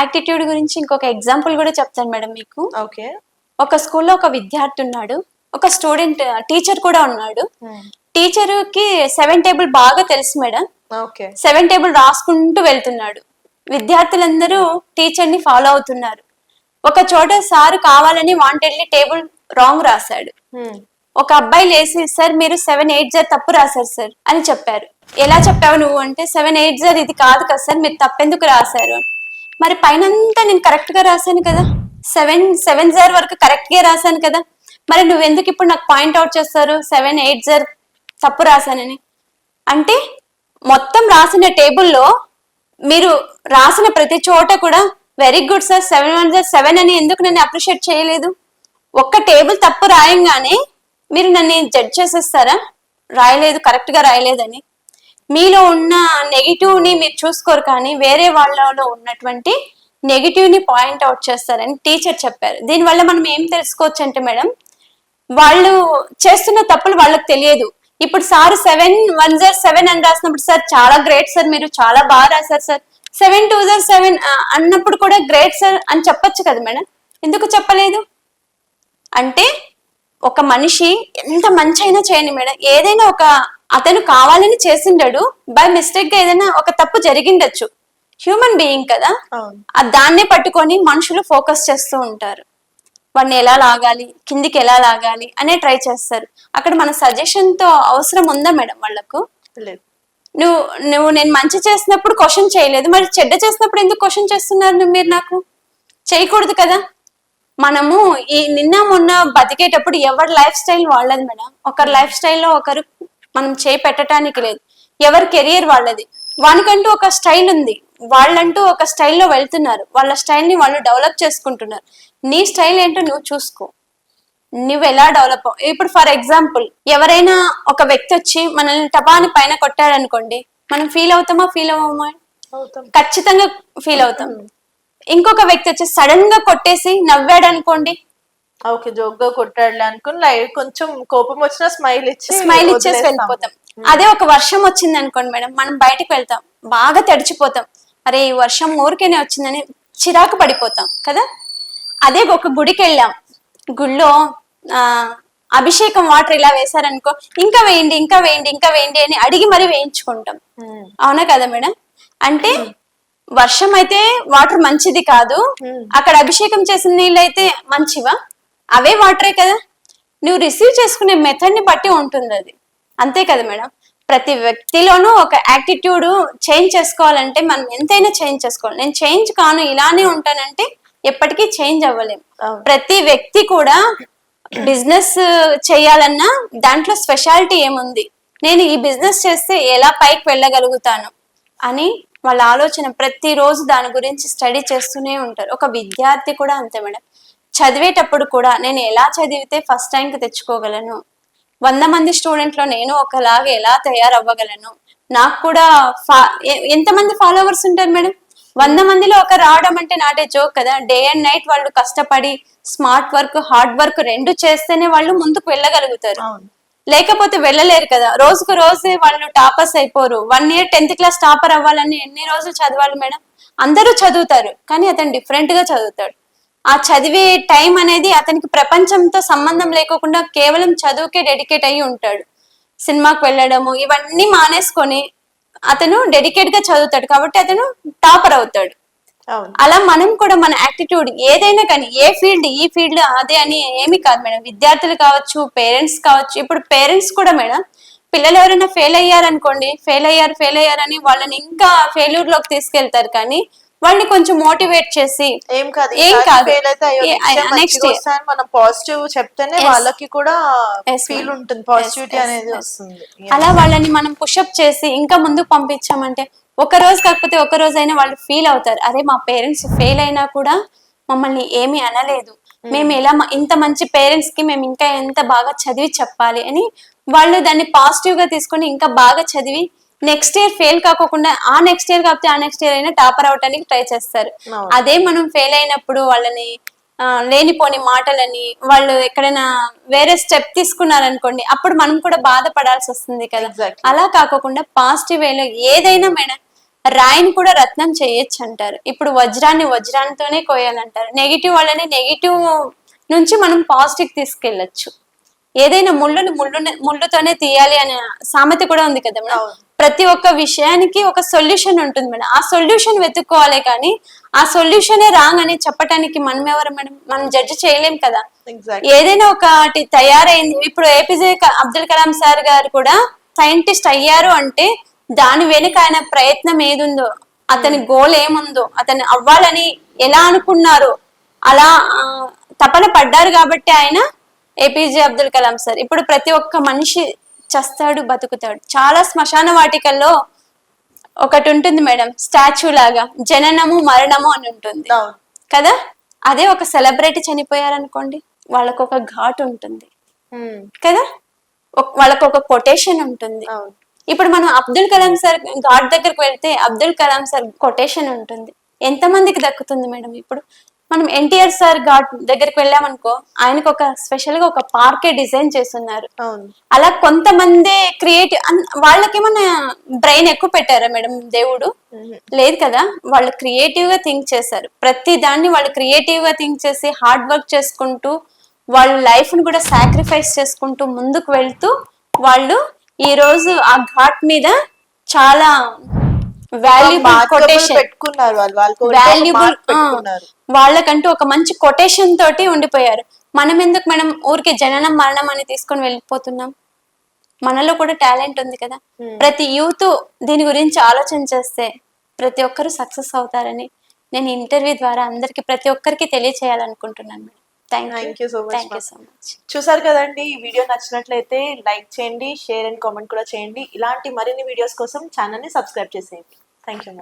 Attitude గురించి ఇంకొక example కూడా చెప్తాను మేడం మీకు. ఓకే. ఒక స్కూల్లో ఒక విద్యార్థి ఉన్నాడు, ఒక స్టూడెంట్ టీచర్ కూడా ఉన్నాడు. టీచర్ కి 7 టేబుల్ బాగా తెలుసు మేడం. ఓకే. 7 టేబుల్ రాసుకుంటూ వెళ్తున్నాడు. విద్యార్థులందరూ టీచర్ ని ఫాలో అవుతున్నారు. ఒక చోట సారు కావాలని వాంటెడ్లీ టేబుల్ రాంగ్ రాశాడు. ఒక అబ్బాయి లేసి, సార్ మీరు 780 తప్పు రాశారు సార్ అని చెప్పారు. ఎలా చెప్పావు నువ్వు అంటే, 780 ఇది కాదు కదా సార్, మీరు తప్పెందుకు రాశారు? మరి పైనంతా నేను కరెక్ట్ గా రాశాను కదా, 770 వరకు కరెక్ట్ గా రాశాను కదా, మరి నువ్వెందుకు ఇప్పుడు నాకు పాయింట్ అవుట్ చేస్తారు 780 తప్పు రాశానని? అంటే మొత్తం రాసిన టేబుల్లో మీరు రాసిన ప్రతి చోట కూడా వెరీ గుడ్ సార్ 717 అని ఎందుకు నన్ను అప్రిషియేట్ చేయలేదు? ఒక్క టేబుల్ తప్పు రాయంగానే మీరు నన్ను జడ్జ్ చేసేస్తారా, రాయలేదు కరెక్ట్ గా రాయలేదని? మీలో ఉన్న నెగిటివ్ ని మీరు చూసుకోరు, కానీ వేరే వాళ్ళలో ఉన్నటువంటి నెగిటివ్ ని పాయింట్ అవుట్ చేస్తారని టీచర్ చెప్పారు. దీనివల్ల మనం ఏం తెలుసుకోవచ్చు అంటే మేడం, వాళ్ళు చేస్తున్న తప్పులు వాళ్ళకి తెలియదు. ఇప్పుడు సార్ 717 అని రాసినప్పుడు, సార్ చాలా గ్రేట్ సార్, మీరు చాలా బాగా రాశారు సార్, 727 అన్నప్పుడు కూడా గ్రేట్ సార్ అని చెప్పొచ్చు కదా మేడం, ఎందుకు చెప్పలేదు? అంటే ఒక మనిషి ఎంత మంచి అయినా చేయండి మేడం, ఏదైనా ఒక అతను కావాలని చేసిండడు, బై మిస్టేక్ గా ఏదైనా ఒక తప్పు జరిగిండొచ్చు, హ్యూమన్ బీయింగ్ కదా, దాన్నే పట్టుకొని మనుషులు ఫోకస్ చేస్తూ ఉంటారు. వాడిని ఎలా లాగాలి, కిందికి ఎలా లాగాలి అనే ట్రై చేస్తారు. అక్కడ మన సజెషన్ తో అవసరం ఉందా మేడం వాళ్ళకు? నువ్వు నేను మంచి చేసినప్పుడు క్వశ్చన్ చేయలేదు, మరి చెడ్డ చేసినప్పుడు ఎందుకు క్వశ్చన్ చేస్తున్నారు మీరు? నాకు చేయకూడదు కదా. మనము ఈ నిన్న మొన్న బతికేటప్పుడు ఎవరి లైఫ్ స్టైల్ వాళ్ళది మేడం. ఒకరి లైఫ్ స్టైల్లో ఒకరు మనం చేయి పెట్టడానికి లేదు, ఎవరి కెరియర్ వాళ్ళది. వానికంటూ ఒక స్టైల్ ఉంది, వాళ్ళంటూ ఒక స్టైల్లో వెళ్తున్నారు, వాళ్ళ స్టైల్ ని వాళ్ళు డెవలప్ చేసుకుంటున్నారు. నీ స్టైల్ ఏంటో నువ్వు చూసుకో, నువ్వు ఎలా డెవలప్. ఇప్పుడు ఫర్ ఎగ్జాంపుల్, ఎవరైనా ఒక వ్యక్తి వచ్చి మనల్ని టపాని పైన కొట్టాడు అనుకోండి, మనం ఫీల్ అవుతామా? ఫీల్ అవ్వమా? ఖచ్చితంగా ఫీల్ అవుతాం. ఇంకొక వ్యక్తి వచ్చి సడన్ గా కొట్టేసి నవ్వాడు అనుకోండి, ఓకే జోక్ గా కొట్టాడు అనుకుని కొంచెం కోపం వచ్చినా స్మైల్ ఇచ్చేసి వెళ్ళిపోతాం. అదే ఒక వర్షం వచ్చింది అనుకోండి మేడం, మనం బయటకు వెళ్తాం, బాగా తడిచిపోతాం, అరే ఈ వర్షం ఊరికేనే వచ్చిందని చిరాకు పడిపోతాం కదా. అదే ఒక గుడికి వెళ్ళాం, గుడిలో అభిషేకం వాటర్ ఇలా వేశారనుకో, ఇంకా వేయండి ఇంకా వేయండి ఇంకా వేయండి అని అడిగి మరీ వేయించుకుంటాం, అవునా కదా మేడం? అంటే వర్షం అయితే వాటర్ మంచిది కాదు, అక్కడ అభిషేకం చేసిన నీళ్ళు అయితే మంచివా? అవే వాటరే కదా. నువ్వు రిసీవ్ చేసుకునే మెథడ్ ని బట్టి ఉంటుంది అది, అంతే కదా మేడం. ప్రతి వ్యక్తిలోనూ ఒక యాటిట్యూడ్ చేంజ్ చేసుకోవాలంటే మనం ఎంతైనా చేంజ్ చేసుకోవాలి. నేను చేంజ్ కాను, ఇలానే ఉంటానంటే ఎప్పటికీ చేంజ్ అవ్వలేము. ప్రతి వ్యక్తి కూడా బిజినెస్ చేయాలన్నా దాంట్లో స్పెషాలిటీ ఏముంది, నేను ఈ బిజినెస్ చేస్తే ఎలా పైకి వెళ్ళగలుగుతాను అని వాళ్ళ ఆలోచన ప్రతిరోజు దాని గురించి స్టడీ చేస్తూనే ఉంటారు. ఒక విద్యార్థి కూడా అంతే మేడం. చదివేటప్పుడు కూడా నేను ఎలా చదివితే ఫస్ట్ ర్యాంక్ తెచ్చుకోగలను, 100 మంది స్టూడెంట్లో నేను ఒకలాగా ఎలా తయారవ్వగలను, నాకు కూడా ఎంతమంది ఫాలోవర్స్ ఉంటారు మేడం? 100 మందిలో ఒక రావడం అంటే నాటే జోక్ కదా. డే అండ్ నైట్ వాళ్ళు కష్టపడి స్మార్ట్ వర్క్ హార్డ్ వర్క్ రెండు చేస్తేనే వాళ్ళు ముందుకు వెళ్ళగలుగుతారు, లేకపోతే వెళ్ళలేరు కదా. రోజుకు రోజే వాళ్ళు టాపర్స్ అయిపోరు. 1 year 10th క్లాస్ టాపర్ అవ్వాలని ఎన్ని రోజులు చదవాలి మేడం? అందరూ చదువుతారు, కానీ అతను డిఫరెంట్ గా చదువుతాడు. ఆ చదివే టైం అనేది అతనికి ప్రపంచంతో సంబంధం లేకోకుండా కేవలం చదువుకే డెడికేట్ అయ్యి ఉంటాడు. సినిమాకి వెళ్ళడము ఇవన్నీ మానేసుకొని అతను డెడికేట్ గా చదువుతాడు, కాబట్టి అతను టాపర్ అవుతాడు. అలా మనం కూడా మన యాటిట్యూడ్ ఏదైనా కానీ, ఏ ఫీల్డ్ ఈ ఫీల్డ్ అదే అని ఏమి కాదు మేడం. విద్యార్థులు కావచ్చు, పేరెంట్స్ కావచ్చు. ఇప్పుడు పేరెంట్స్ కూడా మేడం, పిల్లలు ఎవరైనా ఫెయిల్ అయ్యారనుకోండి, ఫెయిల్ అయ్యారని వాళ్ళని ఇంకా ఫెయిల్యూర్ లోకి తీసుకెళ్తారు, కానీ వాళ్ళని కొంచెం మోటివేట్ చేసి ఏం కాదు నెక్స్ట్ మనం పాజిటివ్ చెప్తేనే వాళ్ళకి కూడా ఫీల్ ఉంటుంది, పాజిటివిటీ అనేది వస్తుంది. అలా వాళ్ళని మనం పుషప్ చేసి ఇంకా ముందుకు పంపించామంటే ఒక రోజు కాకపోతే ఒక రోజు అయినా వాళ్ళు ఫీల్ అవుతారు, అరే మా పేరెంట్స్ ఫెయిల్ అయినా కూడా మమ్మల్ని ఏమీ అనలేదు, మేము ఎలా ఇంత మంచి పేరెంట్స్ కి మేము ఇంకా ఎంత బాగా చదివి చెప్పాలి అని వాళ్ళు దాన్ని పాజిటివ్ గా తీసుకొని ఇంకా బాగా చదివి నెక్స్ట్ ఇయర్ ఫెయిల్ కాకుండా ఆ నెక్స్ట్ ఇయర్ కాకపోతే ఆ నెక్స్ట్ ఇయర్ అయినా టాపర్ అవడానికి ట్రై చేస్తారు. అదే మనం ఫెయిల్ అయినప్పుడు వాళ్ళని లేనిపోని మాటలని, వాళ్ళు ఎక్కడైనా వేరే స్టెప్ తీసుకున్నారనుకోండి, అప్పుడు మనం కూడా బాధపడాల్సి వస్తుంది కదా. అలా కాకుండా పాజిటివ్ వేలో ఏదైనా మేడం, రాయిని కూడా రత్నం చేయొచ్చు అంటారు. ఇప్పుడు వజ్రాన్ని వజ్రానితోనే కోయాలంటారు. నెగిటివ్ వాళ్ళని నెగిటివ్ నుంచి మనం పాజిటివ్ తీసుకెళ్ళచ్చు. ఏదైనా ముళ్ళుతోనే తీయాలి అనే సామెత కూడా ఉంది కదా మేడం. ప్రతి ఒక్క విషయానికి ఒక సొల్యూషన్ ఉంటుంది మేడం. ఆ సొల్యూషన్ వెతుక్కోవాలి, కానీ ఆ సొల్యూషనే రాంగ్ అని చెప్పటానికి మనం ఎవరు మేడం? మనం జడ్జి చేయలేం కదా. ఏదైనా ఒకటి తయారైంది. ఇప్పుడు ఏపీజే అబ్దుల్ కలాం సార్ గారు కూడా సైంటిస్ట్ అయ్యారు అంటే దాని వెనుక ఆయన ప్రయత్నం ఏదుందో, అతని గోల్ ఏముందో, అతను అవ్వాలని ఎలా అనుకున్నారో అలా తపన పడ్డారు కాబట్టి ఆయన ఏపీజే అబ్దుల్ కలాం సార్. ఇప్పుడు ప్రతి ఒక్క మనిషి చస్తాడు, బతుకుతాడు. చాలా శ్మశాన వాటికల్లో ఒకటి ఉంటుంది మేడం, స్టాచ్యూ లాగా, జననము మరణము అని ఉంటుంది కదా. అదే ఒక సెలబ్రిటీ చనిపోయారనుకోండి, వాళ్ళకు ఒక ఘాట్ ఉంటుంది కదా, వాళ్ళకు ఒక కొటేషన్ ఉంటుంది. ఇప్పుడు మనం అబ్దుల్ కలాం సార్ ఘాట్ దగ్గరకు వెళ్తే అబ్దుల్ కలాం సార్ కొటేషన్ ఉంటుంది. ఎంతమందికి దక్కుతుంది మేడం? ఇప్పుడు మనం ఎన్టీఆర్ సార్ ఘాట్ దగ్గరికి వెళ్ళామనుకో, ఆయనకు ఒక స్పెషల్ గా ఒక పార్కే డిజైన్ చేస్తున్నారు. అలా కొంతమంది క్రియేటివ్, వాళ్ళకేమన్నా బ్రెయిన్ ఎక్కువ పెట్టారా మేడం దేవుడు? లేదు కదా. వాళ్ళు క్రియేటివ్ గా థింక్ చేశారు. ప్రతి దాన్ని వాళ్ళు క్రియేటివ్ గా థింక్ చేసి హార్డ్ వర్క్ చేసుకుంటూ వాళ్ళ లైఫ్ ని కూడా సాక్రిఫైస్ చేసుకుంటూ ముందుకు వెళ్తూ వాళ్ళు ఈ రోజు ఆ ఘాట్ మీద చాలా వాల్యుబుల్ కొటేషన్ పెట్టుకున్నారు. వాళ్ళకంటూ ఒక మంచి కొటేషన్ తోటి ఉండిపోయారు. మనం ఎందుకు మేడం ఊరికే జననం మరణం అని తీసుకొని వెళ్ళిపోతున్నాం? మనలో కూడా టాలెంట్ ఉంది కదా. ప్రతి యూత్ దీని గురించి ఆలోచన చేస్తే ప్రతి ఒక్కరు సక్సెస్ అవుతారని నేను ఇంటర్వ్యూ ద్వారా అందరికి ప్రతి ఒక్కరికి తెలియచేయాలనుకుంటున్నాను madam. Thank you so much. చూసారు కదండి, ఈ వీడియో నచ్చినట్లయితే లైక్ చేయండి, షేర్ అండ్ కామెంట్ కూడా చేయండి. ఇలాంటి మరిన్ని వీడియోస్ కోసం ఛానల్ ని సబ్స్క్రైబ్ చేసేయండి. Thank you.